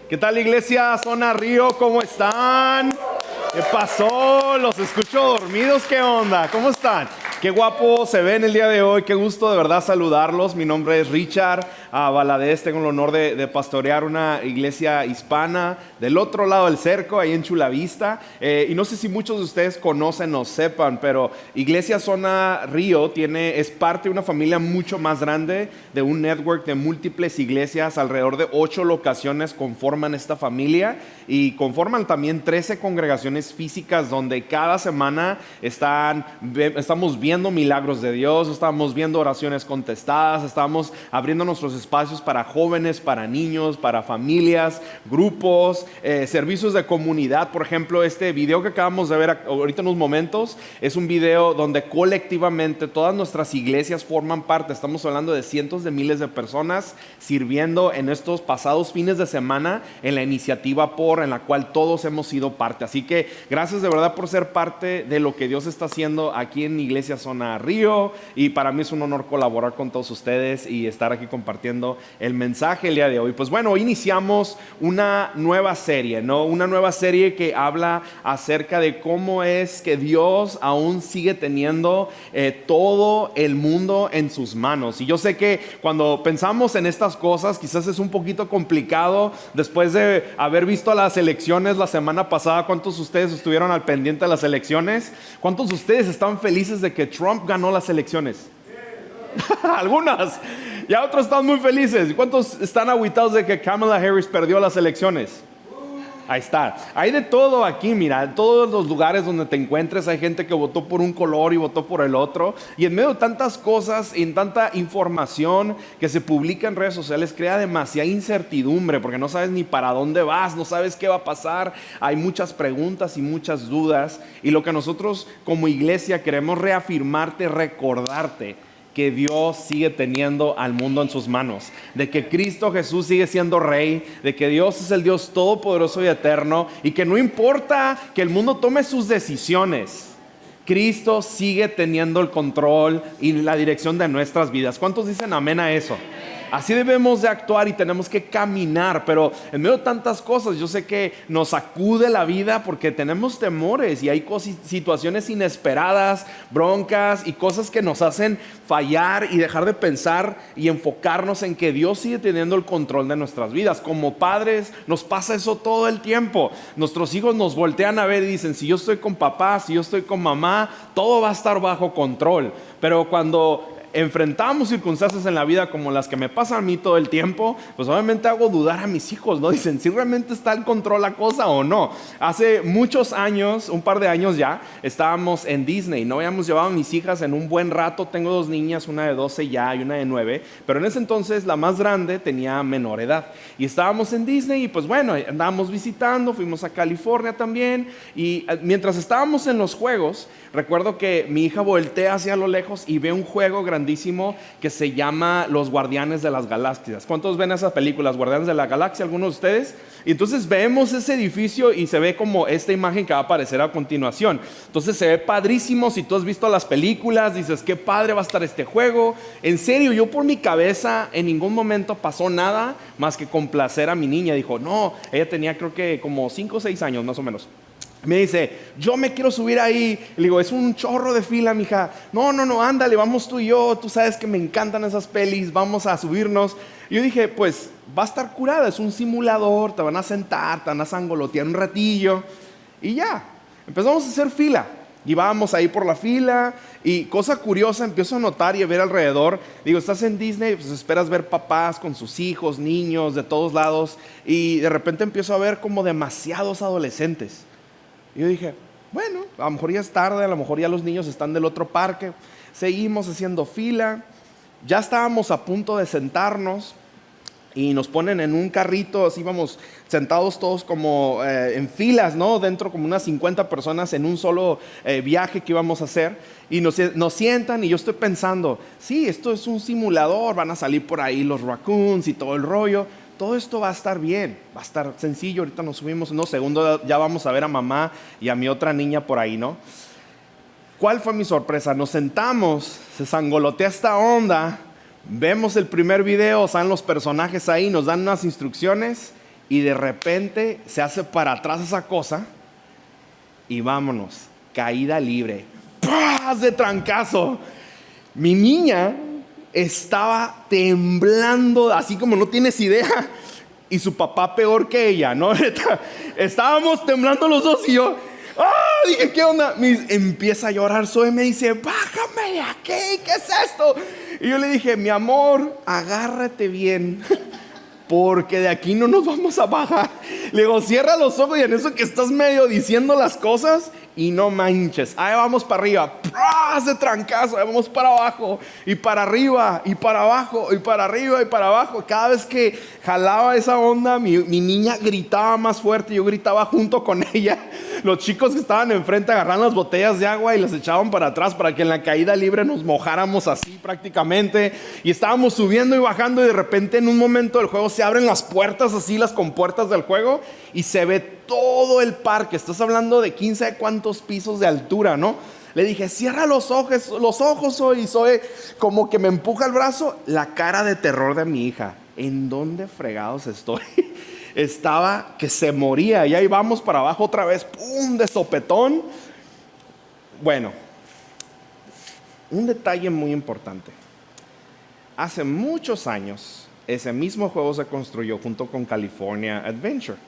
¿Qué tal, iglesia Zona Río? ¿Cómo están? ¿Qué pasó? Los escucho dormidos. ¿Qué onda? ¿Cómo están? Qué guapo se ven el día de hoy. Qué gusto de verdad saludarlos. Mi nombre es Richard Valadez. Tengo el honor de pastorear una iglesia hispana del otro lado del cerco, ahí en Chula Vista. Y no sé si muchos de ustedes conocen o sepan, pero Iglesia Zona Río es parte de una familia mucho más grande, de un network de múltiples iglesias. Alrededor de 8 locaciones conforman esta familia y conforman también 13 congregaciones físicas donde cada semana estamos viendo milagros de Dios, estamos viendo oraciones contestadas, estamos abriendo nuestros espacios para jóvenes, para niños, para familias, grupos, servicios de comunidad. Por ejemplo, este video que acabamos de ver ahorita en unos momentos es un video donde colectivamente todas nuestras iglesias forman parte. Estamos hablando de cientos de miles de personas sirviendo en estos pasados fines de semana en la iniciativa en la cual todos hemos sido parte. Así que gracias de verdad por ser parte de lo que Dios está haciendo aquí en Iglesia Zona Río, y para mí es un honor colaborar con todos ustedes y estar aquí compartiendo el mensaje el día de hoy. Pues bueno, hoy iniciamos una nueva serie, ¿no? Una nueva serie que habla acerca de cómo es que Dios aún sigue teniendo todo el mundo en sus manos. Y yo sé que cuando pensamos en estas cosas quizás es un poquito complicado después de haber visto las elecciones la semana pasada. ¿Cuántos de ustedes estuvieron al pendiente de las elecciones? ¿Cuántos de ustedes están felices de que Trump ganó las elecciones? Algunas. Y otros están muy felices. ¿Cuántos están agüitados de que Kamala Harris perdió las elecciones? Ahí está. Hay de todo aquí, mira, en todos los lugares donde te encuentres hay gente que votó por un color y votó por el otro. Y en medio de tantas cosas y en tanta información que se publica en redes sociales, crea demasiada incertidumbre porque no sabes ni para dónde vas, no sabes qué va a pasar. Hay muchas preguntas y muchas dudas. Y lo que nosotros como iglesia queremos reafirmarte, recordarte que Dios sigue teniendo al mundo en sus manos, de que Cristo Jesús sigue siendo Rey, de que Dios es el Dios todopoderoso y eterno, y que no importa que el mundo tome sus decisiones, Cristo sigue teniendo el control y la dirección de nuestras vidas. ¿Cuántos dicen amén a eso? Así debemos de actuar y tenemos que caminar, pero en medio de tantas cosas yo sé que nos sacude la vida porque tenemos temores y hay situaciones inesperadas, broncas y cosas que nos hacen fallar y dejar de pensar y enfocarnos en que Dios sigue teniendo el control de nuestras vidas. Como padres nos pasa eso todo el tiempo. Nuestros hijos nos voltean a ver y dicen: si yo estoy con papá, si yo estoy con mamá, todo va a estar bajo control. Pero cuando enfrentamos circunstancias en la vida como las que me pasan a mí todo el tiempo, pues obviamente hago dudar a mis hijos, ¿no? Dicen si realmente está en control la cosa o no. Hace muchos años, un par de años ya, estábamos en Disney, no habíamos llevado a mis hijas en un buen rato. Tengo 2 niñas, una de 12 ya y una de 9, pero en ese entonces la más grande tenía menor edad. Y estábamos en Disney y pues bueno, andábamos visitando, fuimos a California también, y mientras estábamos en los juegos, recuerdo que mi hija voltea hacia lo lejos y ve un juego grandísimo que se llama Los Guardianes de las Galaxias. ¿Cuántos ven esas películas, Guardianes de la Galaxia? ¿Algunos de ustedes? Y entonces vemos ese edificio y se ve como esta imagen que va a aparecer a continuación. Entonces se ve padrísimo. Si tú has visto las películas, dices: qué padre va a estar este juego. En serio, yo por mi cabeza en ningún momento pasó nada más que complacer a mi niña. Dijo, no, ella tenía creo que como 5 o 6 años más o menos. Me dice: yo me quiero subir ahí. Le digo: es un chorro de fila, mija. No, ándale, vamos tú y yo. Tú sabes que me encantan esas pelis, vamos a subirnos. Y yo dije: pues va a estar curada, es un simulador, te van a sentar, te van a sangolotear un ratillo. Y ya, empezamos a hacer fila. Y vamos ahí por la fila. Y cosa curiosa, empiezo a notar y a ver alrededor. Digo, estás en Disney, pues esperas ver papás con sus hijos, niños de todos lados. Y de repente empiezo a ver como demasiados adolescentes. Y yo dije: bueno, a lo mejor ya es tarde, a lo mejor ya los niños están del otro parque. Seguimos haciendo fila. Ya estábamos a punto de sentarnos y nos ponen en un carrito, así vamos sentados todos como en filas, ¿no? Dentro como unas 50 personas en un solo viaje que íbamos a hacer. Y nos sientan y yo estoy pensando: sí, esto es un simulador, van a salir por ahí los raccoons y todo el rollo. Todo esto va a estar bien, va a estar sencillo. Ahorita nos subimos en unos segundos, ya vamos a ver a mamá y a mi otra niña por ahí, ¿no? ¿Cuál fue mi sorpresa? Nos sentamos, se sangolotea esta onda, vemos el primer video, están los personajes ahí, nos dan unas instrucciones y de repente se hace para atrás esa cosa y vámonos, caída libre, ¡paz! De trancazo. Mi niña estaba temblando, así como no tienes idea, y su papá peor que ella, ¿no? Estábamos temblando los dos y yo, dije, ¿qué onda? Empieza a llorar Zoe, me dice, bájame de aquí, ¿qué es esto? Y yo le dije, mi amor, agárrate bien, porque de aquí no nos vamos a bajar. Le digo, cierra los ojos y en eso que estás medio diciendo las cosas y no manches, ahí vamos para arriba, ¡pras! De trancazo, ahí vamos para abajo y para arriba y para abajo y para arriba y para abajo. Cada vez que jalaba esa onda, mi niña gritaba más fuerte, yo gritaba junto con ella. Los chicos que estaban enfrente agarraban las botellas de agua y las echaban para atrás para que en la caída libre nos mojáramos así prácticamente. Y estábamos subiendo y bajando y de repente en un momento del juego se abren las puertas así, las compuertas del juego, y se ve todo el parque. Estás hablando de 15 de cuántos pisos de altura, ¿no? Le dije, cierra los ojos hoy. Zoe como que me empuja el brazo. La cara de terror de mi hija. ¿En dónde fregados estoy? Estaba que se moría. Y ahí vamos para abajo otra vez. ¡Pum! De sopetón. Bueno, un detalle muy importante. Hace muchos años, ese mismo juego se construyó junto con California Adventure.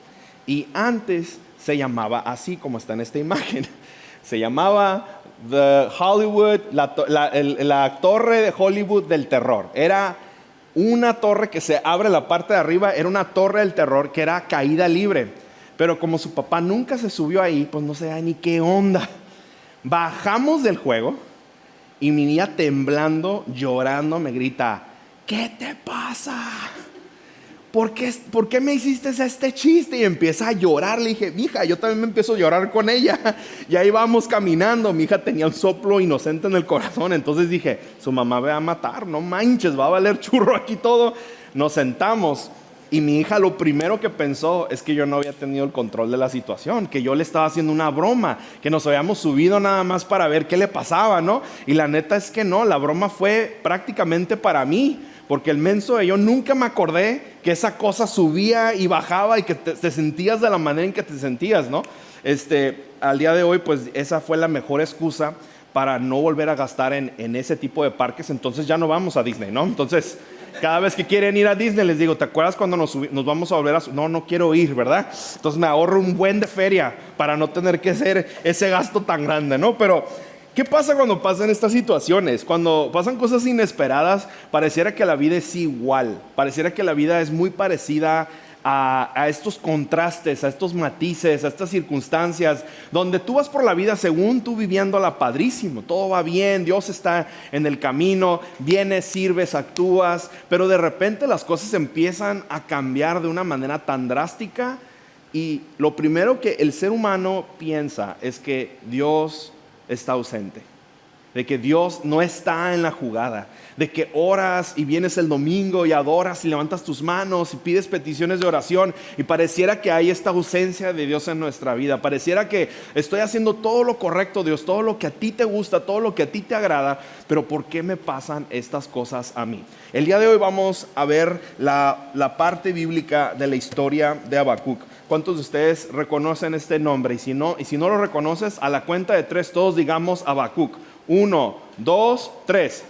Y antes se llamaba así como está en esta imagen. Se llamaba The Hollywood, la torre de Hollywood del terror. Era una torre que se abre la parte de arriba, era una torre del terror que era caída libre. Pero como su papá nunca se subió ahí, pues no sabía ni qué onda. Bajamos del juego y mi niña temblando, llorando, me grita, ¿qué te pasa? ¿Por qué me hiciste este chiste? Y empieza a llorar. Le dije, mija, yo también me empiezo a llorar con ella. Y ahí vamos caminando. Mi hija tenía un soplo inocente en el corazón. Entonces dije, su mamá me va a matar. No manches, va a valer churro aquí todo. Nos sentamos. Y mi hija lo primero que pensó es que yo no había tenido el control de la situación, que yo le estaba haciendo una broma, que nos habíamos subido nada más para ver qué le pasaba, ¿no? Y la neta es que no, la broma fue prácticamente para mí. Porque el menso de yo nunca me acordé que esa cosa subía y bajaba y que te sentías de la manera en que te sentías, ¿no? Al día de hoy, pues esa fue la mejor excusa para no volver a gastar en ese tipo de parques. Entonces ya no vamos a Disney, ¿no? Entonces, cada vez que quieren ir a Disney, les digo, ¿te acuerdas cuando nos vamos a volver a...? No quiero ir, ¿verdad? Entonces me ahorro un buen de feria para no tener que hacer ese gasto tan grande, ¿no? Pero ¿qué pasa cuando pasan estas situaciones? Cuando pasan cosas inesperadas, pareciera que la vida es igual. Pareciera que la vida es muy parecida a estos contrastes, a estos matices, a estas circunstancias, donde tú vas por la vida según tú viviéndola padrísimo. Todo va bien, Dios está en el camino, vienes, sirves, actúas, pero de repente las cosas empiezan a cambiar de una manera tan drástica y lo primero que el ser humano piensa es que Dios está ausente, de que Dios no está en la jugada, de que oras y vienes el domingo y adoras y levantas tus manos y pides peticiones de oración y pareciera que hay esta ausencia de Dios en nuestra vida. Pareciera que estoy haciendo todo lo correcto, Dios, todo lo que a ti te gusta, todo lo que a ti te agrada, pero ¿por qué me pasan estas cosas a mí? El día de hoy vamos a ver la parte bíblica de la historia de Habacuc. ¿Cuántos de ustedes reconocen este nombre? Y si no lo reconoces, a la cuenta de 3 todos digamos Habacuc. 1, 2, 3.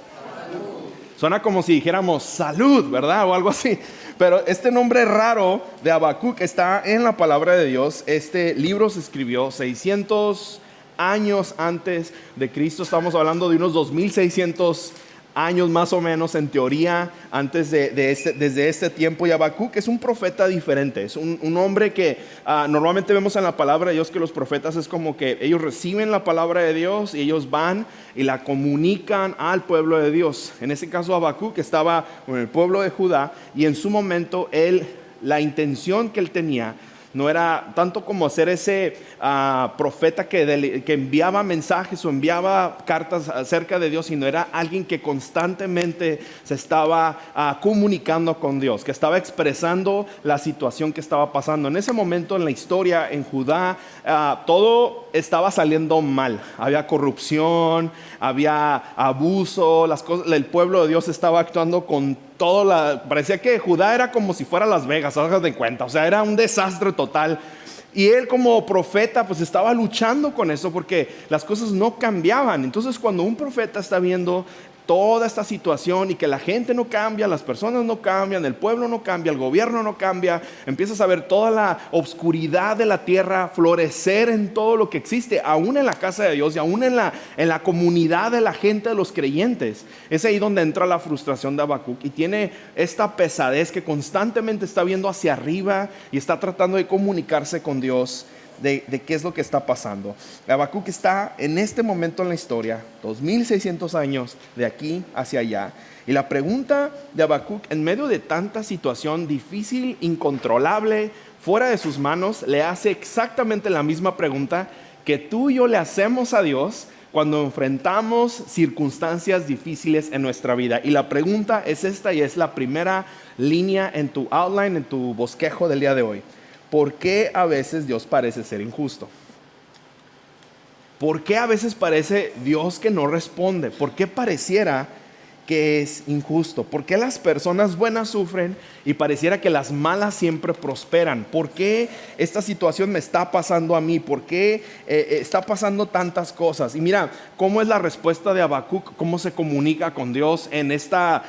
Suena como si dijéramos salud, ¿verdad? O algo así. Pero este nombre raro de Habacuc está en la palabra de Dios. Este libro se escribió 600 años antes de Cristo. Estamos hablando de unos 2600 años más o menos en teoría antes desde este tiempo. Y Habacuc es un profeta diferente, es un hombre que normalmente vemos en la palabra de Dios que los profetas es como que ellos reciben la palabra de Dios y ellos van y la comunican al pueblo de Dios. En ese caso Habacuc estaba en el pueblo de Judá y en su momento la intención que él tenía no era tanto como ser ese profeta que enviaba mensajes o enviaba cartas acerca de Dios, sino era alguien que constantemente se estaba comunicando con Dios, que estaba expresando la situación que estaba pasando. En ese momento en la historia en Judá, todo estaba saliendo mal. Había corrupción, había abuso, el pueblo de Dios estaba actuando con parecía que Judá era como si fuera Las Vegas, hagas de cuenta, o sea, era un desastre total. Y él como profeta pues estaba luchando con eso porque las cosas no cambiaban. Entonces cuando un profeta está viendo toda esta situación y que la gente no cambia, las personas no cambian, el pueblo no cambia, el gobierno no cambia, empiezas a ver toda la obscuridad de la tierra florecer en todo lo que existe, aún en la casa de Dios y aún en la comunidad de la gente de los creyentes. Es ahí donde entra la frustración de Habacuc y tiene esta pesadez que constantemente está viendo hacia arriba y está tratando de comunicarse con Dios de qué es lo que está pasando. Habacuc está en este momento en la historia, 2600 años de aquí hacia allá. Y la pregunta de Habacuc, en medio de tanta situación difícil, incontrolable, fuera de sus manos, le hace exactamente la misma pregunta que tú y yo le hacemos a Dios cuando enfrentamos circunstancias difíciles en nuestra vida. Y la pregunta es esta, y es la primera línea en tu outline, en tu bosquejo del día de hoy. ¿Por qué a veces Dios parece ser injusto? ¿Por qué a veces parece Dios que no responde? ¿Por qué pareciera que es injusto? ¿Por qué las personas buenas sufren y pareciera que las malas siempre prosperan? ¿Por qué esta situación me está pasando a mí? ¿Por qué está pasando tantas cosas? Y mira, ¿cómo es la respuesta de Habacuc? ¿Cómo se comunica con Dios en esta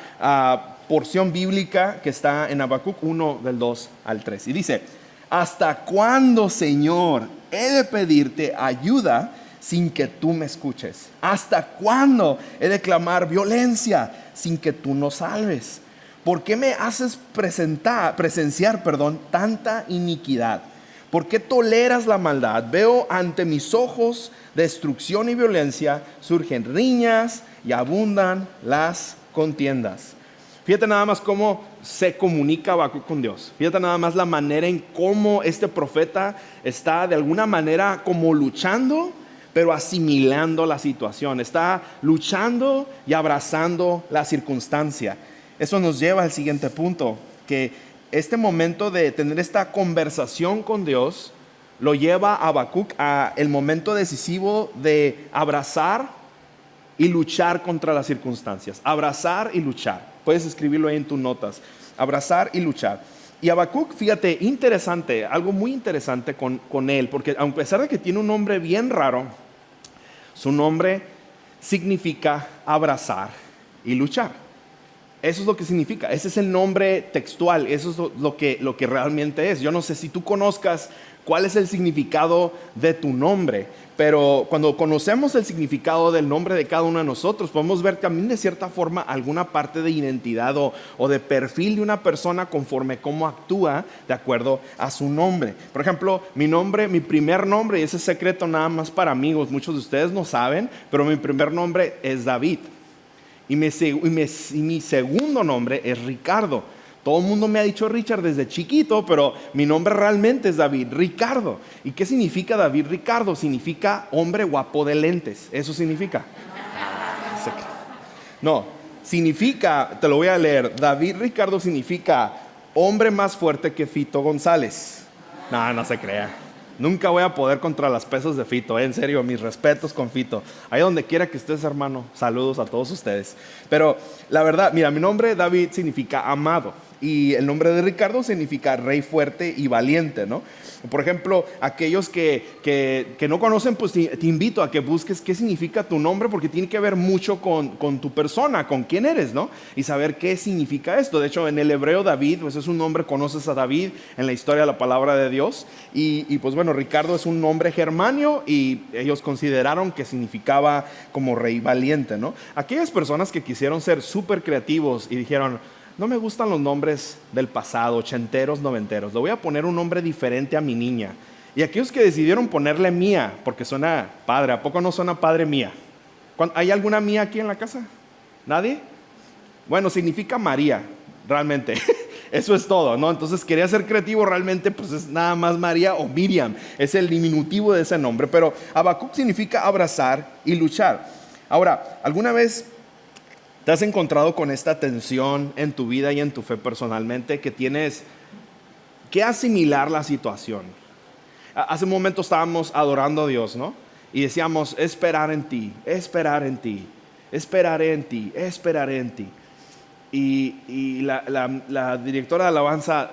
porción bíblica que está en Habacuc 1 del 2 al 3? Y dice: ¿hasta cuándo, Señor, he de pedirte ayuda sin que tú me escuches? ¿Hasta cuándo he de clamar violencia sin que tú nos salves? ¿Por qué me haces presenciar tanta iniquidad? ¿Por qué toleras la maldad? Veo ante mis ojos destrucción y violencia, surgen riñas y abundan las contiendas. Fíjate nada más cómo se comunica Habacuc con Dios. Fíjate nada más la manera en cómo este profeta está de alguna manera como luchando, pero asimilando la situación. Está luchando y abrazando la circunstancia. Eso nos lleva al siguiente punto, que este momento de tener esta conversación con Dios lo lleva a Habacuc a el momento decisivo de abrazar y luchar contra las circunstancias. Abrazar y luchar. Puedes escribirlo ahí en tus notas. Abrazar y luchar. Y Habacuc, fíjate, interesante, algo muy interesante con él, porque a pesar de que tiene un nombre bien raro, su nombre significa abrazar y luchar. Eso es lo que significa. Ese es el nombre textual. Eso es lo que realmente es. Yo no sé si tú conozcas cuál es el significado de tu nombre, pero cuando conocemos el significado del nombre de cada uno de nosotros, podemos ver también de cierta forma alguna parte de identidad o de perfil de una persona conforme cómo actúa de acuerdo a su nombre. Por ejemplo, mi primer nombre, y ese es secreto nada más para amigos, muchos de ustedes no saben, pero mi primer nombre es David. Y mi segundo nombre es Ricardo. Todo el mundo me ha dicho Richard desde chiquito, pero mi nombre realmente es David Ricardo. ¿Y qué significa David Ricardo? Significa hombre guapo de lentes. Eso significa. No, significa, te lo voy a leer. David Ricardo significa hombre más fuerte que Fito González. No se crea. Nunca voy a poder contra las pesas de Fito, en serio, mis respetos con Fito. Ahí donde quiera que estés, hermano, saludos a todos ustedes. Pero la verdad, mira, mi nombre David significa amado. Y el nombre de Ricardo significa rey fuerte y valiente, ¿no? Por ejemplo, aquellos que no conocen, pues te invito a que busques qué significa tu nombre, porque tiene que ver mucho con tu persona, con quién eres, ¿no? Y saber qué significa esto. De hecho, en el hebreo David, pues es un nombre, conoces a David en la historia de la palabra de Dios. Y pues bueno, Ricardo es un nombre germanio y ellos consideraron que significaba como rey valiente, ¿no? Aquellas personas que quisieron ser súper creativos y dijeron: no me gustan los nombres del pasado, ochenteros, noventeros. Le voy a poner un nombre diferente a mi niña. Y aquellos que decidieron ponerle Mía, porque suena padre. ¿A poco no suena padre Mía? ¿Hay alguna Mía aquí en la casa? ¿Nadie? Bueno, significa María, realmente. Eso es todo, ¿no? Entonces quería ser creativo, realmente pues es nada más María o Miriam. Es el diminutivo de ese nombre. Pero Habacuc significa abrazar y luchar. Ahora, ¿alguna vez te has encontrado con esta tensión en tu vida y en tu fe personalmente, que tienes que asimilar la situación? Hace un momento estábamos adorando a Dios, ¿no? Y decíamos: esperar en ti, esperar en ti, esperaré en ti, esperaré en ti. Y la directora de alabanza,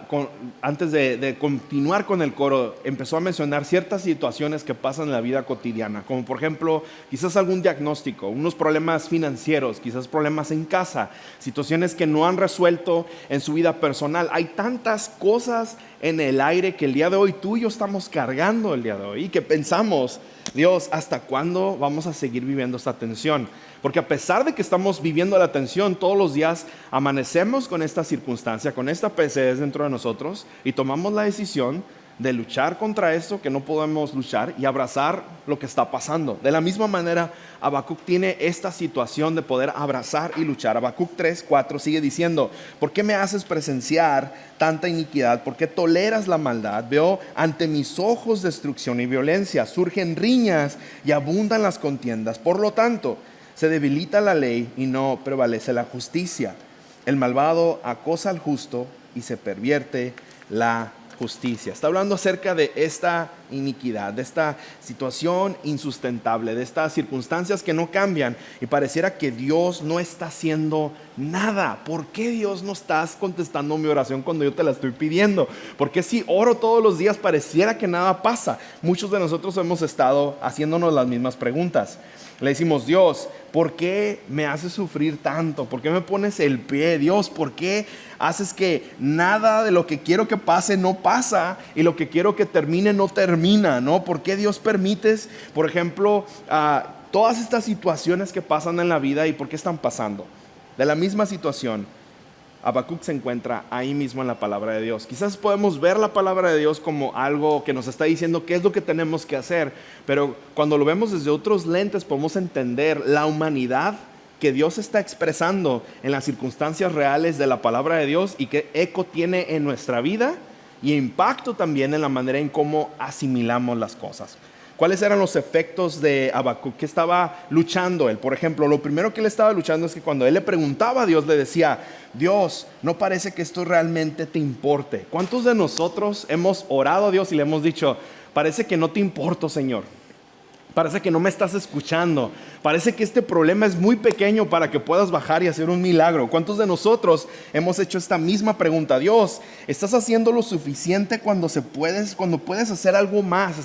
antes de continuar con el coro, empezó a mencionar ciertas situaciones que pasan en la vida cotidiana, como por ejemplo, quizás algún diagnóstico, unos problemas financieros, quizás problemas en casa, situaciones que no han resuelto en su vida personal. Hay tantas cosas en el aire que el día de hoy tú y yo estamos cargando el día de hoy, y que pensamos, Dios, ¿hasta cuándo vamos a seguir viviendo esta tensión? Porque a pesar de que estamos viviendo la tensión, todos los días amanecemos con esta circunstancia, con esta pesadez dentro de nosotros, y tomamos la decisión de luchar contra esto que no podemos luchar y abrazar lo que está pasando. De la misma manera, Habacuc tiene esta situación de poder abrazar y luchar. Habacuc 3:4 sigue diciendo: ¿por qué me haces presenciar tanta iniquidad? ¿Por qué toleras la maldad? Veo ante mis ojos destrucción y violencia, surgen riñas y abundan las contiendas. Por lo tanto, se debilita la ley y no prevalece la justicia. El malvado acosa al justo y se pervierte la justicia. Está hablando acerca de esta iniquidad, de esta situación insustentable, de estas circunstancias que no cambian, y pareciera que Dios no está haciendo nada. ¿Por qué, Dios, no estás contestando mi oración cuando yo te la estoy pidiendo? ¿Por qué si oro todos los días pareciera que nada pasa? Muchos de nosotros hemos estado haciéndonos las mismas preguntas. Le decimos: Dios, ¿por qué me haces sufrir tanto? ¿Por qué me pones el pie? Dios, ¿por qué haces que nada de lo que quiero que pase no pasa y lo que quiero que termine no termina, ¿no? ¿Por qué, Dios, permites, por ejemplo, todas estas situaciones que pasan en la vida, y por qué están pasando? De la misma situación, Habacuc se encuentra ahí mismo en la palabra de Dios. Quizás podemos ver la palabra de Dios como algo que nos está diciendo qué es lo que tenemos que hacer, pero cuando lo vemos desde otros lentes podemos entender la humanidad que Dios está expresando en las circunstancias reales de la palabra de Dios, y qué eco tiene en nuestra vida y impacto también en la manera en cómo asimilamos las cosas. ¿Cuáles eran los efectos de Habacuc? ¿Qué estaba luchando él? Por ejemplo, lo primero que él estaba luchando es que cuando él le preguntaba a Dios, le decía: Dios, no parece que esto realmente te importe. ¿Cuántos de nosotros hemos orado a Dios y le hemos dicho: parece que no te importo, Señor? Parece que no me estás escuchando. Parece que este problema es muy pequeño para que puedas bajar y hacer un milagro. ¿Cuántos de nosotros hemos hecho esta misma pregunta? Dios, ¿estás haciendo lo suficiente cuando puedes hacer algo más?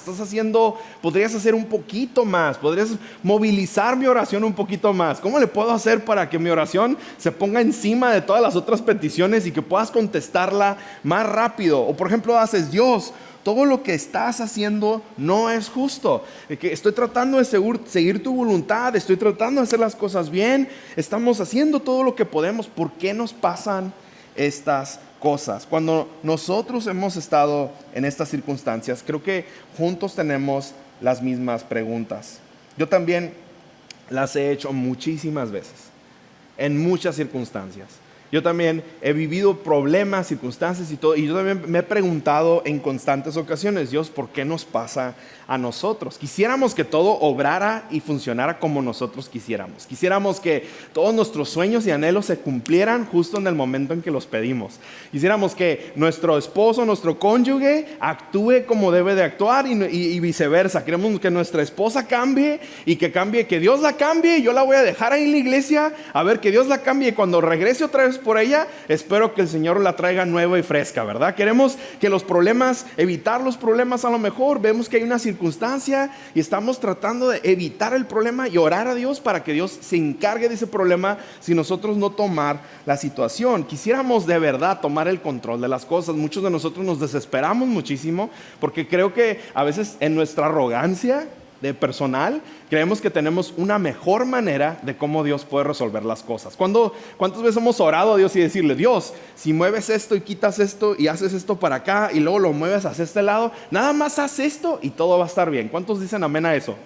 Podrías hacer un poquito más. Podrías movilizar mi oración un poquito más. ¿Cómo le puedo hacer para que mi oración se ponga encima de todas las otras peticiones y que puedas contestarla más rápido? O por ejemplo, Dios, todo lo que estás haciendo no es justo. Que estoy tratando de seguir tu voluntad, estoy tratando de hacer las cosas bien, estamos haciendo todo lo que podemos. ¿Por qué nos pasan estas cosas? Cuando nosotros hemos estado en estas circunstancias, creo que juntos tenemos las mismas preguntas. Yo también las he hecho muchísimas veces, en muchas circunstancias. Yo también he vivido problemas, circunstancias y todo, y yo también me he preguntado en constantes ocasiones: Dios, ¿por qué nos pasa a nosotros? Quisiéramos que todo obrara y funcionara como nosotros quisiéramos. Quisiéramos que todos nuestros sueños y anhelos se cumplieran justo en el momento en que los pedimos. Quisiéramos que nuestro esposo, nuestro cónyuge, actúe como debe de actuar y viceversa. Queremos que nuestra esposa cambie, que Dios la cambie, y yo la voy a dejar ahí en la iglesia a ver que Dios la cambie, y cuando regrese otra vez por ella, espero que el Señor la traiga nueva y fresca, ¿verdad? Queremos que evitar los problemas. A lo mejor vemos que hay una circunstancia y estamos tratando de evitar el problema y orar a Dios para que Dios se encargue de ese problema, sin nosotros no tomar la situación. Quisiéramos de verdad tomar el control de las cosas. Muchos de nosotros nos desesperamos muchísimo porque creo que a veces en nuestra arrogancia de personal creemos que tenemos una mejor manera de cómo Dios puede resolver las cosas. ¿Cuántas veces hemos orado a Dios y decirle: Dios, si mueves esto y quitas esto y haces esto para acá y luego lo mueves hacia este lado, nada más haz esto y todo va a estar bien? ¿Cuántos dicen amén a eso?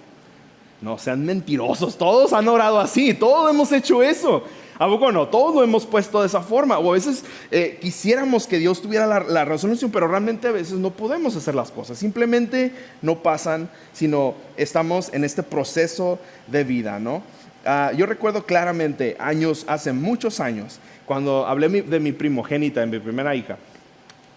No sean mentirosos, todos han orado así, todos hemos hecho eso. ¿A poco no? Todos lo hemos puesto de esa forma. O a veces quisiéramos que Dios tuviera la resolución, pero realmente a veces no podemos hacer las cosas. Simplemente no pasan, sino estamos en este proceso de vida, ¿no? Yo recuerdo claramente hace muchos años, cuando hablé de mi primogénita, de mi primera hija.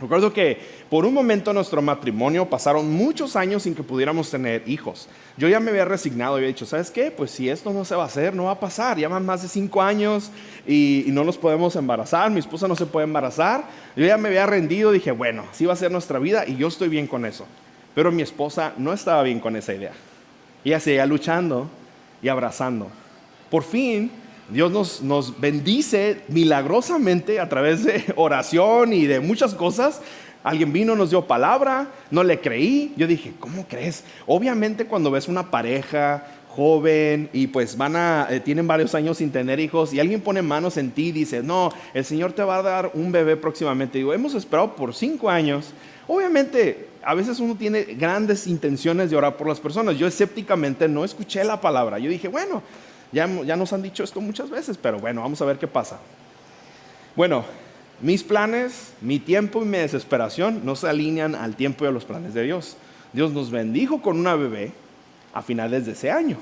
Recuerdo que por un momento en nuestro matrimonio pasaron muchos años sin que pudiéramos tener hijos. Yo ya me había resignado y había dicho, ¿sabes qué? Pues si esto no se va a hacer, no va a pasar. Ya van más de 5 años y no nos podemos embarazar. Mi esposa no se puede embarazar. Yo ya me había rendido, dije, bueno, así va a ser nuestra vida y yo estoy bien con eso. Pero mi esposa no estaba bien con esa idea. Ella seguía luchando y abrazando. Por fin, Dios nos bendice milagrosamente a través de oración y de muchas cosas. Alguien vino, nos dio palabra, no le creí. Yo dije, ¿cómo crees? Obviamente cuando ves una pareja joven y pues tienen varios años sin tener hijos y alguien pone manos en ti y dice, no, el Señor te va a dar un bebé próximamente. Digo, hemos esperado por 5 años. Obviamente, a veces uno tiene grandes intenciones de orar por las personas. Yo escépticamente no escuché la palabra. Yo dije, bueno, ya nos han dicho esto muchas veces, pero bueno, vamos a ver qué pasa. Bueno, mis planes, mi tiempo y mi desesperación no se alinean al tiempo y a los planes de Dios. Dios nos bendijo con una bebé a finales de ese año.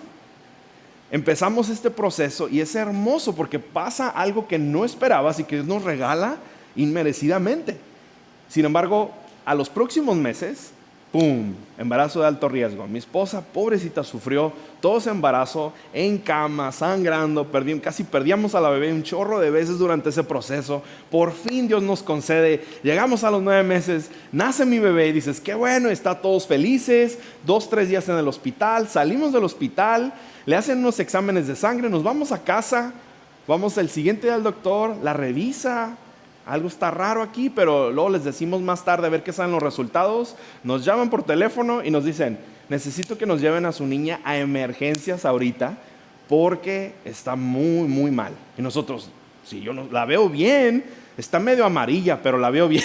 Empezamos este proceso y es hermoso porque pasa algo que no esperabas y que Dios nos regala inmerecidamente. Sin embargo, a los próximos meses, ¡pum!, embarazo de alto riesgo. Mi esposa, pobrecita, sufrió todo ese embarazo en cama, sangrando, casi perdíamos a la bebé un chorro de veces durante ese proceso. Por fin Dios nos concede, llegamos a los 9 meses, nace mi bebé y dices, qué bueno, está todos felices, 2-3 días en el hospital, salimos del hospital, le hacen unos exámenes de sangre, nos vamos a casa, vamos el siguiente día al doctor, la revisa. Algo está raro aquí, pero luego les decimos más tarde a ver qué salen los resultados. Nos llaman por teléfono y nos dicen, necesito que nos lleven a su niña a emergencias ahorita porque está muy, muy mal. Y nosotros, si yo no, la veo bien, está medio amarilla, pero la veo bien.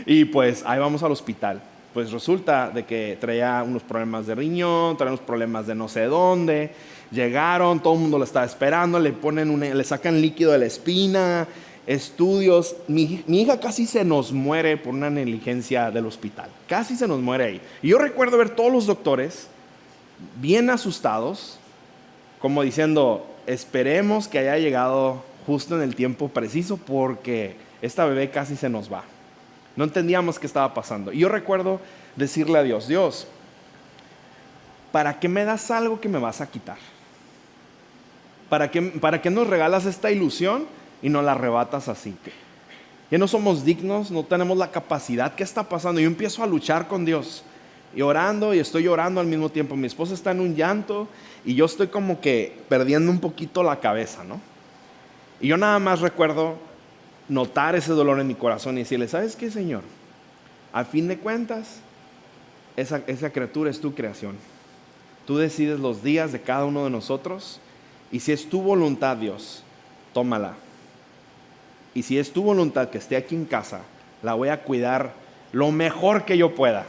Y pues ahí vamos al hospital. Pues resulta de que traía unos problemas de riñón, traía unos problemas de no sé dónde. Llegaron, todo el mundo lo estaba esperando, le sacan líquido de la espina, estudios. Mi hija casi se nos muere por una negligencia del hospital. Casi se nos muere ahí. Y yo recuerdo ver todos los doctores bien asustados, como diciendo, esperemos que haya llegado justo en el tiempo preciso porque esta bebé casi se nos va. No entendíamos qué estaba pasando. Y yo recuerdo decirle a Dios, Dios, ¿para qué me das algo que me vas a quitar? ¿Para qué nos regalas esta ilusión y nos la arrebatas así? Ya no somos dignos, no tenemos la capacidad. ¿Qué está pasando? Yo empiezo a luchar con Dios y orando, y estoy llorando al mismo tiempo. Mi esposa está en un llanto y yo estoy como que perdiendo un poquito la cabeza, ¿no? Y yo nada más recuerdo notar ese dolor en mi corazón y decirle, ¿sabes qué, Señor? Al fin de cuentas, esa criatura es tu creación. Tú decides los días de cada uno de nosotros, y si es tu voluntad, Dios, tómala. Y si es tu voluntad que esté aquí en casa, la voy a cuidar lo mejor que yo pueda,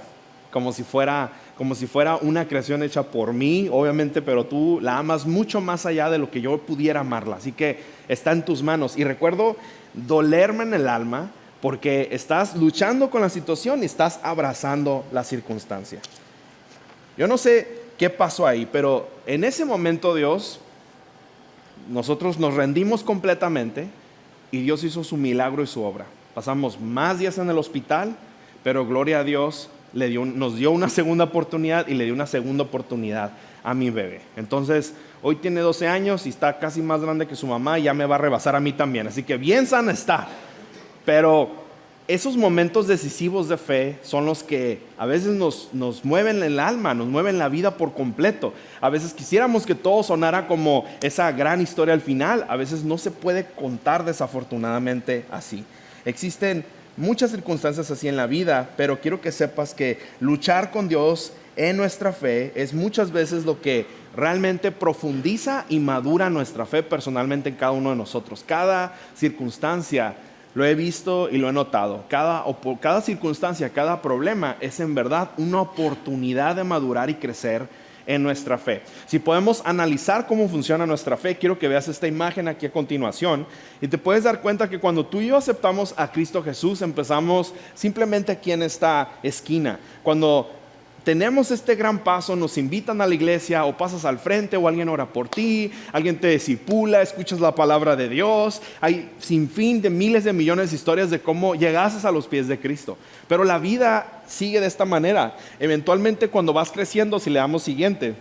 como si fuera una creación hecha por mí, obviamente, pero tú la amas mucho más allá de lo que yo pudiera amarla. Así que está en tus manos. Y recuerdo dolerme en el alma porque estás luchando con la situación y estás abrazando la circunstancia. Yo no sé qué pasó ahí, pero en ese momento nosotros nos rendimos completamente y Dios hizo su milagro y su obra. Pasamos más días en el hospital, pero gloria a Dios, nos dio una segunda oportunidad y le dio una segunda oportunidad a mi bebé. Entonces, hoy tiene 12 años y está casi más grande que su mamá y ya me va a rebasar a mí también. Así que bien sana está. Pero esos momentos decisivos de fe son los que a veces nos mueven el alma, nos mueven la vida por completo. A veces quisiéramos que todo sonara como esa gran historia al final. A veces no se puede contar desafortunadamente así. Existen muchas circunstancias así en la vida, pero quiero que sepas que luchar con Dios en nuestra fe es muchas veces lo que realmente profundiza y madura nuestra fe personalmente en cada uno de nosotros. Cada circunstancia lo he visto y lo he notado. Cada circunstancia, cada problema es en verdad una oportunidad de madurar y crecer en nuestra fe. Si podemos analizar cómo funciona nuestra fe, quiero que veas esta imagen aquí a continuación y te puedes dar cuenta que cuando tú y yo aceptamos a Cristo Jesús, empezamos simplemente aquí en esta esquina. Cuando tenemos este gran paso, nos invitan a la iglesia o pasas al frente o alguien ora por ti, alguien te discipula, escuchas la palabra de Dios. Hay sin fin de miles de millones de historias de cómo llegaste a los pies de Cristo. Pero la vida sigue de esta manera. Eventualmente cuando vas creciendo, si le damos siguiente,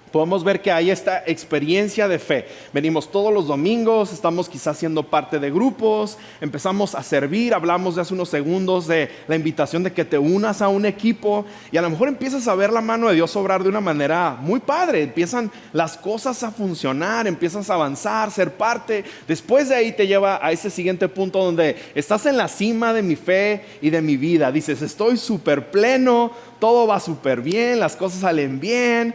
podemos ver que hay esta experiencia de fe. Venimos todos los domingos, estamos quizás siendo parte de grupos, empezamos a servir, hablamos de hace unos segundos de la invitación de que te unas a un equipo y a lo mejor empiezas a ver la mano de Dios obrar de una manera muy padre. Empiezan las cosas a funcionar, empiezas a avanzar, ser parte. Después de ahí te lleva a ese siguiente punto donde estás en la cima de mi fe y de mi vida. Dices, estoy súper pleno, todo va súper bien, las cosas salen bien,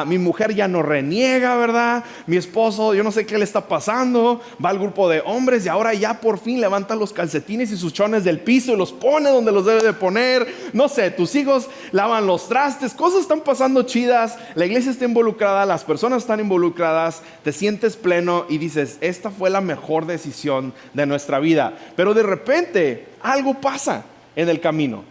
mi mujer ya no reniega, ¿verdad? Mi esposo, yo no sé qué le está pasando, va al grupo de hombres y ahora ya por fin levanta los calcetines y sus chones del piso y los pone donde los debe de poner. No sé, tus hijos lavan los trastes, cosas están pasando chidas, la iglesia está involucrada, las personas están involucradas, te sientes pleno y dices, esta fue la mejor decisión de nuestra vida. Pero de repente algo pasa en el camino.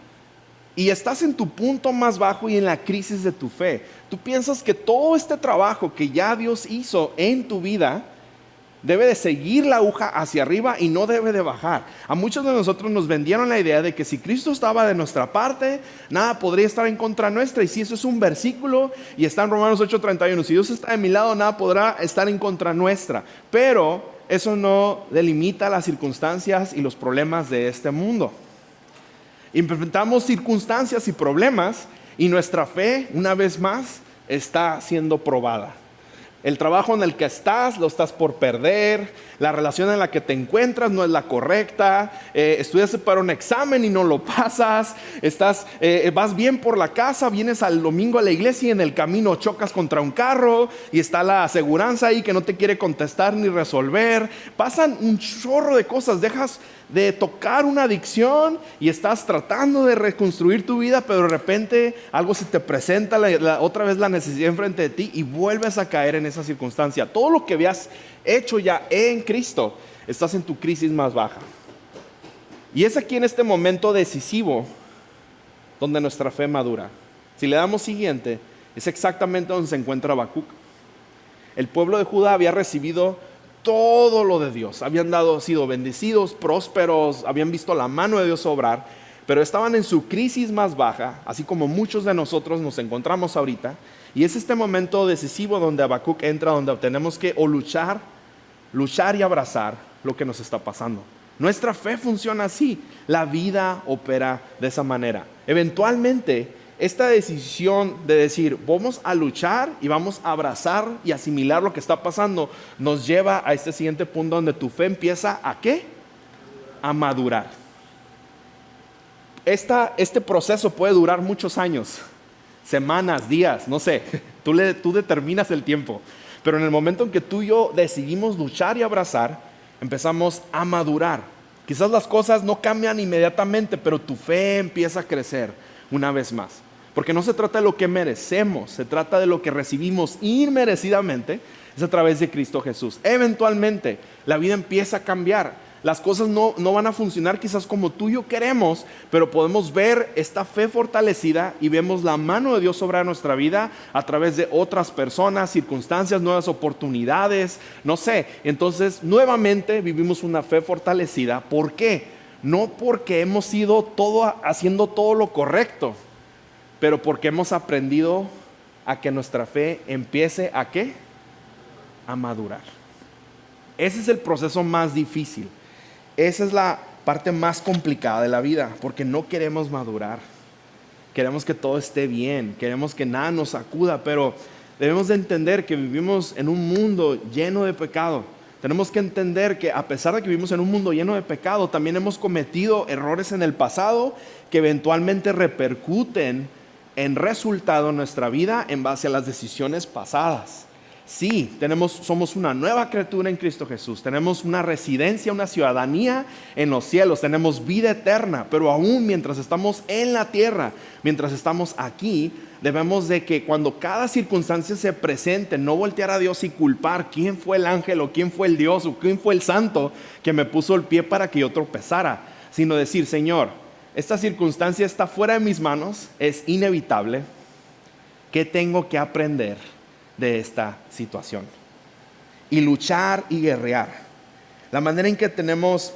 Y estás en tu punto más bajo y en la crisis de tu fe. Tú piensas que todo este trabajo que ya Dios hizo en tu vida debe de seguir la aguja hacia arriba y no debe de bajar. A muchos de nosotros nos vendieron la idea de que si Cristo estaba de nuestra parte, nada podría estar en contra nuestra. Y si eso es un versículo y está en Romanos 8:31, si Dios está de mi lado, nada podrá estar en contra nuestra. Pero eso no delimita las circunstancias y los problemas de este mundo. Enfrentamos circunstancias y problemas y nuestra fe, una vez más, está siendo probada. El trabajo en el que estás, lo estás por perder. La relación en la que te encuentras no es la correcta. Estudias para un examen y no lo pasas. Vas bien por la casa, vienes al domingo a la iglesia y en el camino chocas contra un carro y está la aseguranza ahí que no te quiere contestar ni resolver. Pasan un chorro de cosas. Dejas de tocar una adicción y estás tratando de reconstruir tu vida, pero de repente algo se te presenta, otra vez la necesidad enfrente de ti y vuelves a caer en esa circunstancia. Todo lo que habías hecho ya en Cristo, estás en tu crisis más baja. Y es aquí en este momento decisivo donde nuestra fe madura. Si le damos siguiente, es exactamente donde se encuentra Habacuc. El pueblo de Judá había recibido todo lo de Dios, habían sido bendecidos, prósperos, habían visto la mano de Dios obrar, pero estaban en su crisis más baja, así como muchos de nosotros nos encontramos ahorita. Y es este momento decisivo donde Habacuc entra, donde tenemos que luchar y abrazar lo que nos está pasando. Nuestra fe funciona así, la vida opera de esa manera. Eventualmente, esta decisión de decir, vamos a luchar y vamos a abrazar y asimilar lo que está pasando, nos lleva a este siguiente punto donde tu fe empieza ¿a qué? A madurar. Este proceso puede durar muchos años, semanas, días, no sé, tú determinas el tiempo. Pero en el momento en que tú y yo decidimos luchar y abrazar, empezamos a madurar. Quizás las cosas no cambian inmediatamente, pero tu fe empieza a crecer una vez más. Porque no se trata de lo que merecemos, se trata de lo que recibimos inmerecidamente, es a través de Cristo Jesús. Eventualmente la vida empieza a cambiar. Las cosas no van a funcionar quizás como tú y yo queremos, pero podemos ver esta fe fortalecida y vemos la mano de Dios sobre nuestra vida a través de otras personas, circunstancias, nuevas oportunidades, no sé. Entonces nuevamente vivimos una fe fortalecida. ¿Por qué? No porque hemos ido haciendo todo lo correcto, pero porque hemos aprendido a que nuestra fe empiece ¿a qué? A madurar. Ese es el proceso más difícil. Esa es la parte más complicada de la vida, porque no queremos madurar. Queremos que todo esté bien, queremos que nada nos sacuda, pero debemos de entender que vivimos en un mundo lleno de pecado. Tenemos que entender que a pesar de que vivimos en un mundo lleno de pecado, también hemos cometido errores en el pasado que eventualmente repercuten en resultado en nuestra vida en base a las decisiones pasadas. Sí, somos una nueva criatura en Cristo Jesús, tenemos una residencia, una ciudadanía en los cielos, tenemos vida eterna, pero aún mientras estamos en la tierra, mientras estamos aquí, debemos de que cuando cada circunstancia se presente, no voltear a Dios y culpar quién fue el ángel o quién fue el Dios o quién fue el santo que me puso el pie para que yo tropezara, sino decir, Señor, esta circunstancia está fuera de mis manos, es inevitable, ¿Qué tengo que aprender de esta situación? Y luchar y guerrear. La manera en que tenemos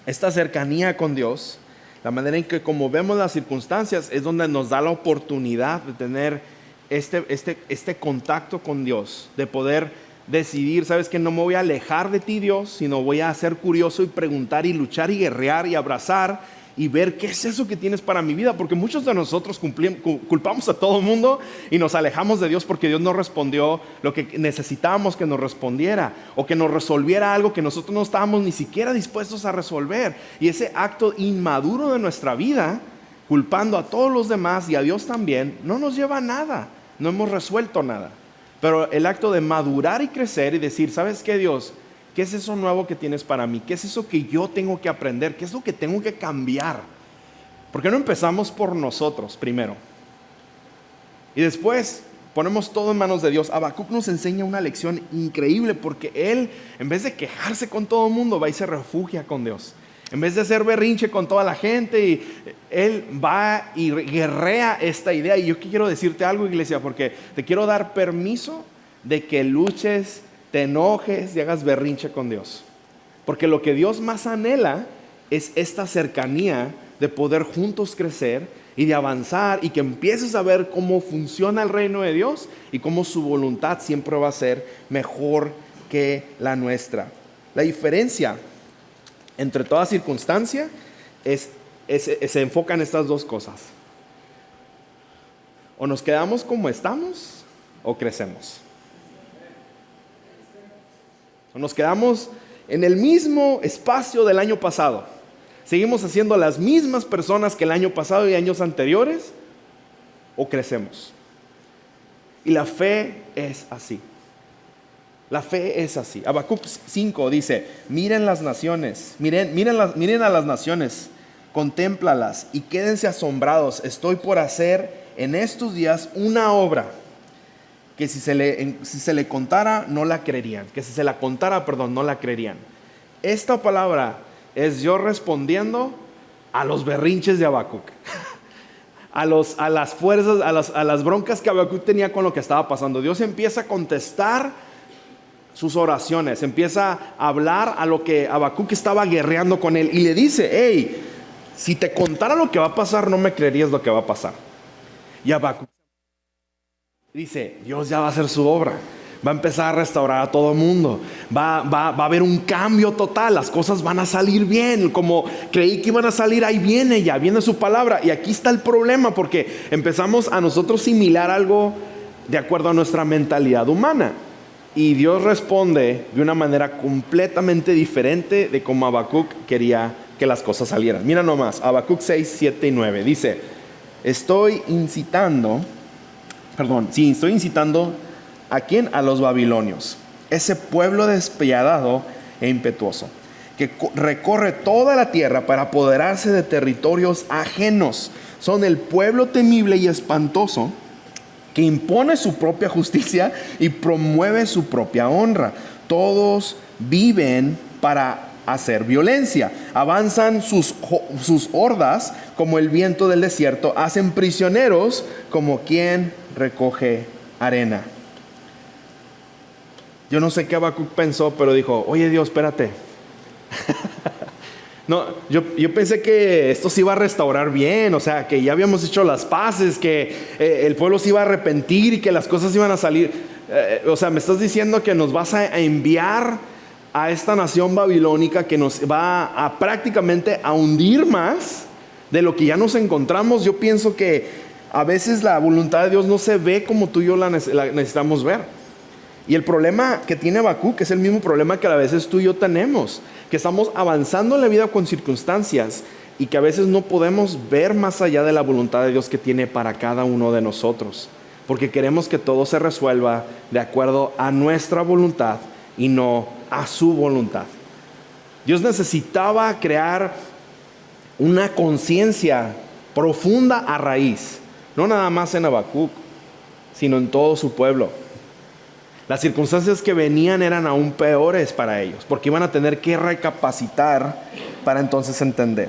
esta cercanía con Dios, la manera en que como vemos las circunstancias, es donde nos da la oportunidad de tener este contacto con Dios, de poder decidir, sabes que no me voy a alejar de ti, Dios, sino voy a ser curioso y preguntar y luchar y guerrear y abrazar y ver qué es eso que tienes para mi vida, porque muchos de nosotros culpamos a todo el mundo y nos alejamos de Dios porque Dios no respondió lo que necesitábamos que nos respondiera, o que nos resolviera algo que nosotros no estábamos ni siquiera dispuestos a resolver. Y ese acto inmaduro de nuestra vida, culpando a todos los demás y a Dios también, no nos lleva a nada, no hemos resuelto nada. Pero el acto de madurar y crecer y decir, ¿sabes qué, Dios? ¿Qué es eso nuevo que tienes para mí? ¿Qué es eso que yo tengo que aprender? ¿Qué es lo que tengo que cambiar? ¿Por qué no empezamos por nosotros primero? Y después ponemos todo en manos de Dios. Habacuc nos enseña una lección increíble, porque él, en vez de quejarse con todo el mundo, va y se refugia con Dios. En vez de hacer berrinche con toda la gente, y él va y guerrea esta idea. Y yo quiero decirte algo, iglesia, porque te quiero dar permiso de que luches, te enojes y hagas berrinche con Dios. Porque lo que Dios más anhela es esta cercanía de poder juntos crecer y de avanzar, y que empieces a ver cómo funciona el reino de Dios y cómo su voluntad siempre va a ser mejor que la nuestra. La diferencia entre toda circunstancia se enfoca en estas dos cosas. O nos quedamos como estamos o crecemos. O nos quedamos en el mismo espacio del año pasado. Seguimos haciendo las mismas personas que el año pasado y años anteriores, o crecemos. Y la fe es así. La fe es así. Habacuc 5 dice, miren las naciones, miren a las naciones, contémplalas y quédense asombrados. Estoy por hacer en estos días una obra que si se le contara no la creerían. Que si se la contara, no la creerían. Esta palabra es yo respondiendo a los berrinches de Habacuc. A las fuerzas, a las broncas que Habacuc tenía con lo que estaba pasando. Dios empieza a contestar sus oraciones, empieza a hablar a lo que Habacuc estaba guerreando con él, y le dice, hey, si te contara lo que va a pasar, no me creerías lo que va a pasar. Y Habacuc dice, Dios ya va a hacer su obra, va a empezar a restaurar a todo el mundo, va a haber un cambio total, las cosas van a salir bien, como creí que iban a salir, ahí viene su palabra. Y aquí está el problema, porque empezamos a nosotros asimilar algo de acuerdo a nuestra mentalidad humana, y Dios responde de una manera completamente diferente de como Habacuc quería que las cosas salieran. Mira nomás, Habacuc 6, 7 y 9 dice, estoy incitando ¿a quién? A los babilonios, ese pueblo despiadado e impetuoso, que recorre toda la tierra para apoderarse de territorios ajenos. Son el pueblo temible y espantoso, que impone su propia justicia y promueve su propia honra. Todos viven para hacer violencia, avanzan sus hordas como el viento del desierto, hacen prisioneros como quien recoge arena. Yo no sé qué Habacuc pensó, pero dijo, oye Dios, espérate. No, yo pensé que esto se iba a restaurar bien, o sea, que ya habíamos hecho las paces, que el pueblo se iba a arrepentir y que las cosas iban a salir. O sea, me estás diciendo que nos vas a enviar a esta nación babilónica que nos va a prácticamente a hundir más de lo que ya nos encontramos. Yo pienso que a veces la voluntad de Dios no se ve como tú y yo la necesitamos ver. Y el problema que tiene Habacuc es el mismo problema que a veces tú y yo tenemos, que estamos avanzando en la vida con circunstancias y que a veces no podemos ver más allá de la voluntad de Dios que tiene para cada uno de nosotros, porque queremos que todo se resuelva de acuerdo a nuestra voluntad y no a su voluntad. Dios necesitaba crear una conciencia profunda a raíz, no nada más en Habacuc, sino en todo su pueblo. Las circunstancias que venían eran aún peores para ellos, porque iban a tener que recapacitar para entonces entender.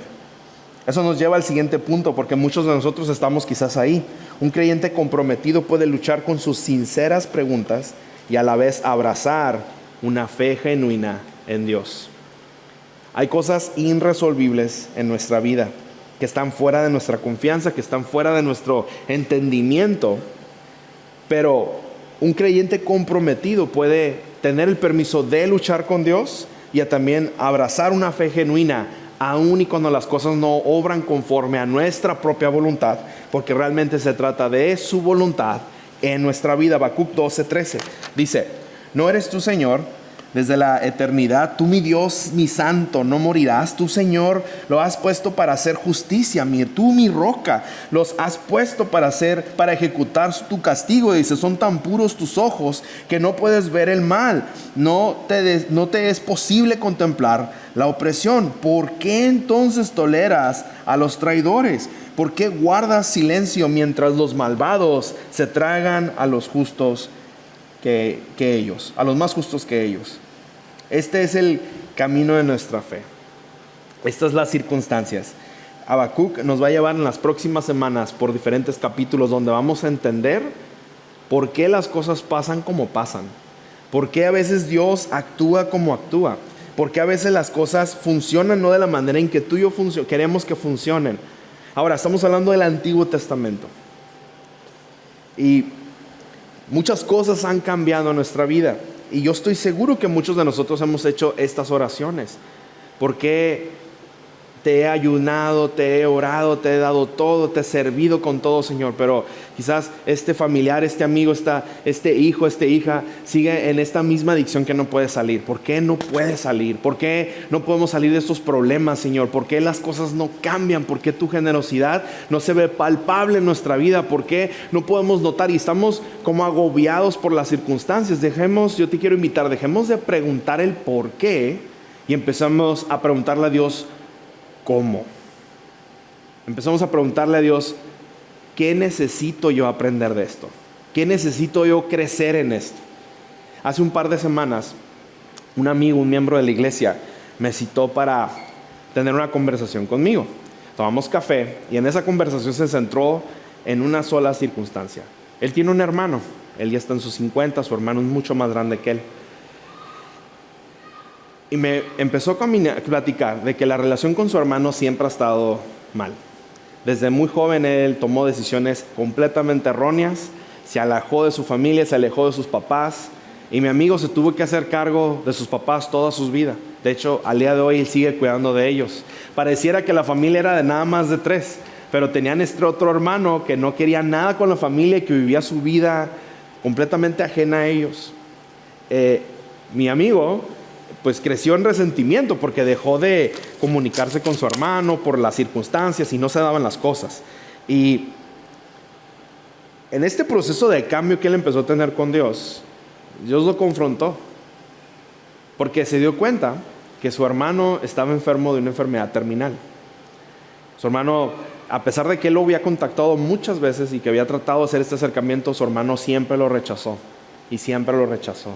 Eso nos lleva al siguiente punto, porque muchos de nosotros estamos quizás ahí. Un creyente comprometido puede luchar con sus sinceras preguntas y a la vez abrazar una fe genuina en Dios. Hay cosas irresolvibles en nuestra vida que están fuera de nuestra confianza, que están fuera de nuestro entendimiento, pero un creyente comprometido puede tener el permiso de luchar con Dios y a también abrazar una fe genuina, aun y cuando las cosas no obran conforme a nuestra propia voluntad, porque realmente se trata de su voluntad en nuestra vida. Habacuc 12:13 dice: ¿no eres tú, Señor, desde la eternidad, tú mi Dios, mi santo, no morirás? Tú, Señor, lo has puesto para hacer justicia, tú mi roca, los has puesto para ejecutar tu castigo. Dice: son tan puros tus ojos que no puedes ver el mal, no te es posible contemplar la opresión. ¿Por qué entonces toleras a los traidores? ¿Por qué guardas silencio mientras los malvados se tragan a los justos que ellos, a los más justos que ellos? Este es el camino de nuestra fe. Estas las circunstancias. Habacuc nos va a llevar en las próximas semanas por diferentes capítulos donde vamos a entender por qué las cosas pasan como pasan, por qué a veces Dios actúa como actúa, por qué a veces las cosas funcionan no de la manera en que tú y yo queremos que funcionen. Ahora, estamos hablando del Antiguo Testamento y muchas cosas han cambiado en nuestra vida. Y yo estoy seguro que muchos de nosotros hemos hecho estas oraciones. ¿Por qué te he ayunado, te he orado, te he dado todo, te he servido con todo, Señor? Pero quizás este familiar, este amigo, este hijo, esta hija sigue en esta misma adicción que no puede salir. ¿Por qué no puede salir? ¿Por qué no podemos salir de estos problemas, Señor? ¿Por qué las cosas no cambian? ¿Por qué tu generosidad no se ve palpable en nuestra vida? ¿Por qué no podemos notar y estamos como agobiados por las circunstancias? Yo te quiero invitar, dejemos de preguntar el por qué y empezamos a preguntarle a Dios ¿cómo? Empezamos a preguntarle a Dios: ¿qué necesito yo aprender de esto? ¿Qué necesito yo crecer en esto? Hace un par de semanas, un amigo, un miembro de la iglesia, me citó para tener una conversación conmigo. Tomamos café y en esa conversación se centró en una sola circunstancia. Él tiene un hermano, él ya está en sus 50, su hermano es mucho más grande que él. Y me empezó a platicar de que la relación con su hermano siempre ha estado mal. Desde muy joven él tomó decisiones completamente erróneas, se alejó de su familia, se alejó de sus papás, y mi amigo se tuvo que hacer cargo de sus papás toda su vida. De hecho, al día de hoy él sigue cuidando de ellos. Pareciera que la familia era de nada más de 3, pero tenían este otro hermano que no quería nada con la familia y que vivía su vida completamente ajena a ellos. Mi amigo pues creció en resentimiento porque dejó de comunicarse con su hermano por las circunstancias y no se daban las cosas. Y en este proceso de cambio que él empezó a tener con Dios, Dios lo confrontó porque se dio cuenta que su hermano estaba enfermo de una enfermedad terminal. Su hermano, a pesar de que él lo había contactado muchas veces y que había tratado de hacer este acercamiento, su hermano siempre lo rechazó y siempre lo rechazó.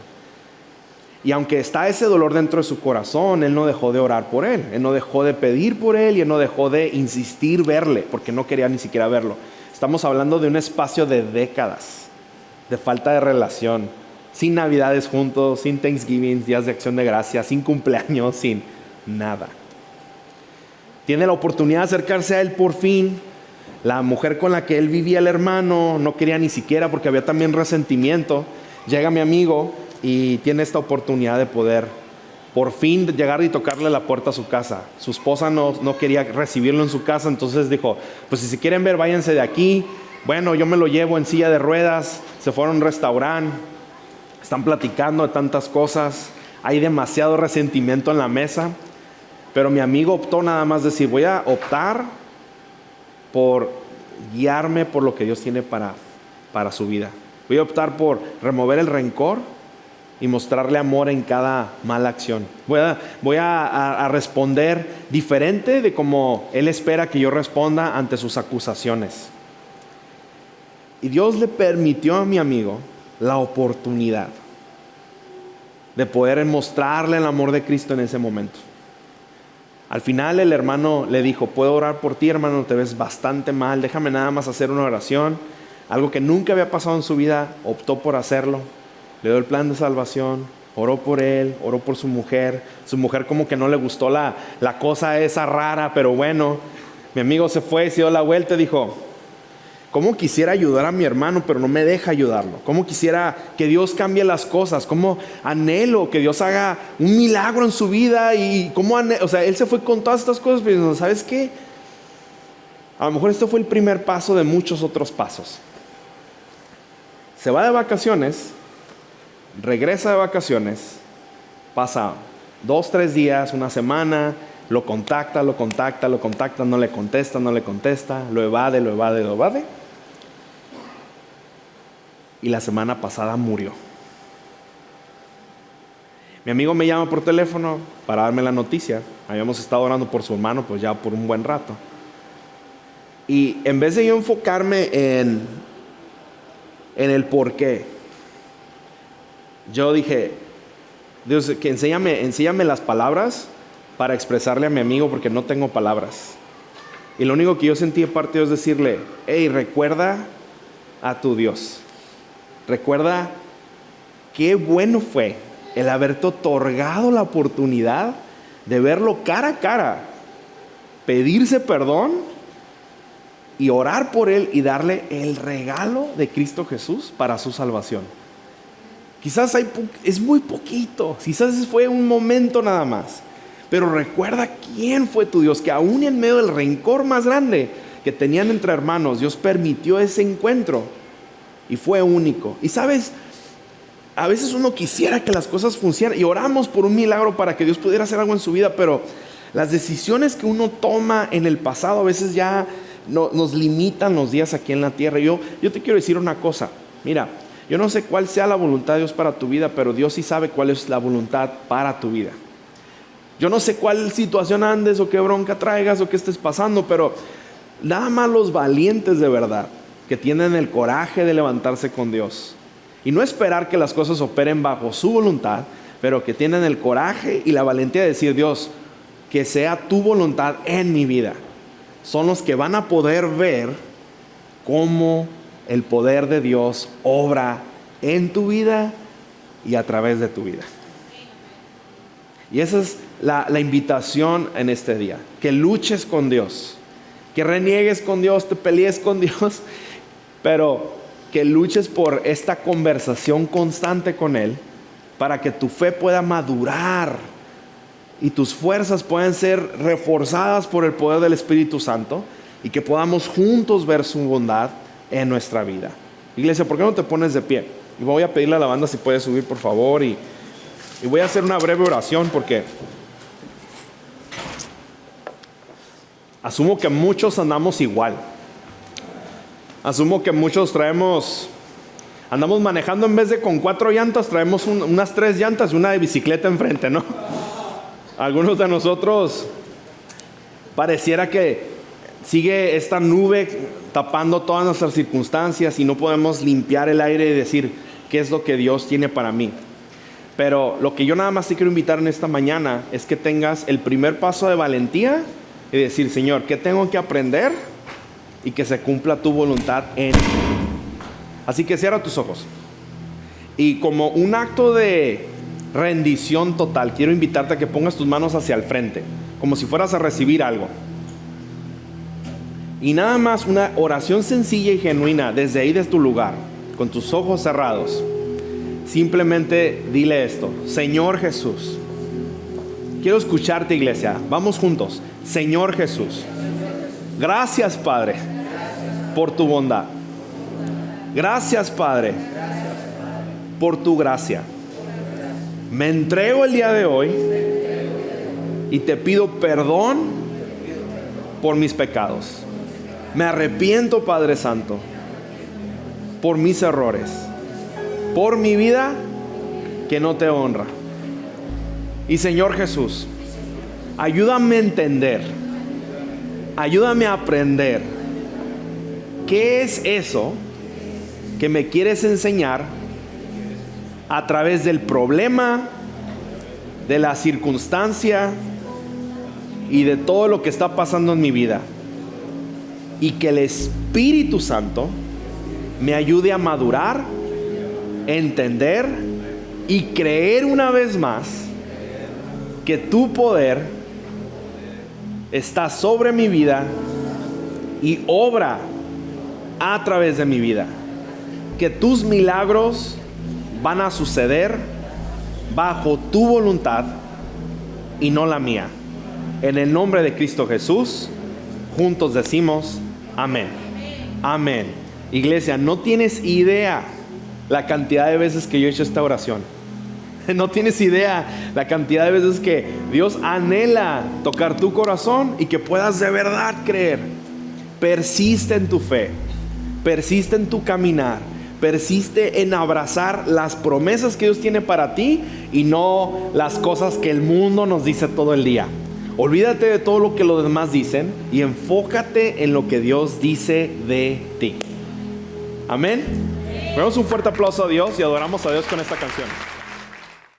Y aunque está ese dolor dentro de su corazón, él no dejó de orar por él, él no dejó de pedir por él y él no dejó de insistir verle, porque no quería ni siquiera verlo. Estamos hablando de un espacio de décadas, de falta de relación, sin navidades juntos, sin Thanksgiving, días de acción de gracias, sin cumpleaños, sin nada. Tiene la oportunidad de acercarse a él por fin. La mujer con la que él vivía, el hermano, no quería ni siquiera porque había también resentimiento. Llega mi amigo y tiene esta oportunidad de poder por fin llegar y tocarle la puerta a su casa. Su esposa no quería recibirlo en su casa, entonces dijo: pues si se quieren ver, váyanse de aquí. Bueno, yo me lo llevo en silla de ruedas. Se fueron a un restaurante, están platicando de tantas cosas, hay demasiado resentimiento en la mesa, pero mi amigo optó nada más decir: voy a optar por guiarme por lo que Dios tiene para su vida. Voy a optar por remover el rencor y mostrarle amor en cada mala acción. Voy a responder diferente de como Él espera que yo responda ante sus acusaciones. Y Dios le permitió a mi amigo la oportunidad de poder mostrarle el amor de Cristo en ese momento. Al final el hermano le dijo, puedo orar por ti, hermano, te ves bastante mal, déjame nada más hacer una oración. Algo que nunca había pasado en su vida, optó por hacerlo. Le dio el plan de salvación, oró por él, oró por su mujer. Su mujer como que no le gustó la cosa esa rara, pero bueno, mi amigo se fue, se dio la vuelta y dijo, ¿cómo quisiera ayudar a mi hermano, pero no me deja ayudarlo? ¿Cómo quisiera que Dios cambie las cosas? ¿Cómo anhelo que Dios haga un milagro en su vida? Y cómo él se fue con todas estas cosas, pero ¿sabes qué? A lo mejor esto fue el primer paso de muchos otros pasos. Se va de vacaciones, regresa de vacaciones, pasa 2, 3 días, una semana, lo contacta, no le contesta, lo evade. Y la semana pasada murió. Mi amigo me llama por teléfono para darme la noticia. Habíamos estado orando por su hermano pues ya por un buen rato. Y en vez de yo enfocarme en el por qué, yo dije, Dios, que enséñame las palabras para expresarle a mi amigo porque no tengo palabras. Y lo único que yo sentí de parte de Dios es decirle, hey, recuerda a tu Dios. Recuerda qué bueno fue el haberte otorgado la oportunidad de verlo cara a cara, pedirse perdón y orar por él y darle el regalo de Cristo Jesús para su salvación. Quizás es muy poquito, quizás fue un momento nada más, pero recuerda quién fue tu Dios, que aún en medio del rencor más grande que tenían entre hermanos, Dios permitió ese encuentro y fue único. Y sabes, a veces uno quisiera que las cosas funcionen y oramos por un milagro para que Dios pudiera hacer algo en su vida, pero las decisiones que uno toma en el pasado a veces ya nos limitan los días aquí en la tierra. Yo te quiero decir una cosa, mira, yo no sé cuál sea la voluntad de Dios para tu vida, pero Dios sí sabe cuál es la voluntad para tu vida. Yo no sé cuál situación andes o qué bronca traigas o qué estés pasando, pero nada más los valientes de verdad, que tienen el coraje de levantarse con Dios y no esperar que las cosas operen bajo su voluntad, pero que tienen el coraje y la valentía de decir, Dios, que sea tu voluntad en mi vida, son los que van a poder ver cómo el poder de Dios obra en tu vida y a través de tu vida. Y esa es la invitación en este día, que luches con Dios, que reniegues con Dios, te pelees con Dios, pero que luches por esta conversación constante con Él para que tu fe pueda madurar y tus fuerzas puedan ser reforzadas por el poder del Espíritu Santo y que podamos juntos ver su bondad en nuestra vida. Iglesia, ¿por qué no te pones de pie? Y voy a pedirle a la banda si puede subir, por favor, y voy a hacer una breve oración porque asumo que muchos andamos igual. Asumo que muchos andamos manejando en vez de con 4 llantas, traemos unas 3 llantas y una de bicicleta enfrente, ¿no? Algunos de nosotros pareciera que sigue esta nube tapando todas nuestras circunstancias y no podemos limpiar el aire y decir qué es lo que Dios tiene para mí. Pero lo que yo nada más te quiero invitar en esta mañana es que tengas el primer paso de valentía y decir, Señor, ¿qué tengo que aprender? Y que se cumpla tu voluntad en mí. Así que cierra tus ojos. Y como un acto de rendición total, quiero invitarte a que pongas tus manos hacia el frente, como si fueras a recibir algo. Y nada más una oración sencilla y genuina desde ahí, desde tu lugar, con tus ojos cerrados. Simplemente dile esto: Señor Jesús, quiero escucharte, iglesia. Vamos juntos. Señor Jesús, gracias, Padre, por tu bondad. Gracias, Padre, por tu gracia. Me entrego el día de hoy y te pido perdón por mis pecados. Me arrepiento, Padre Santo, por mis errores, por mi vida que no te honra. Y Señor Jesús, ayúdame a entender, ayúdame a aprender qué es eso que me quieres enseñar a través del problema, de la circunstancia y de todo lo que está pasando en mi vida. Y que el Espíritu Santo me ayude a madurar, entender y creer una vez más que tu poder está sobre mi vida y obra a través de mi vida. Que tus milagros van a suceder bajo tu voluntad y no la mía. En el nombre de Cristo Jesús, juntos decimos amén. Amén. Iglesia, no tienes idea la cantidad de veces que yo he hecho esta oración. No tienes idea la cantidad de veces que Dios anhela tocar tu corazón y que puedas de verdad creer. Persiste en tu fe, persiste en tu caminar, persiste en abrazar las promesas que Dios tiene para ti y no las cosas que el mundo nos dice todo el día. Olvídate de todo lo que los demás dicen y enfócate en lo que Dios dice de ti. Amén. Damos un fuerte aplauso a Dios y adoramos a Dios con esta canción.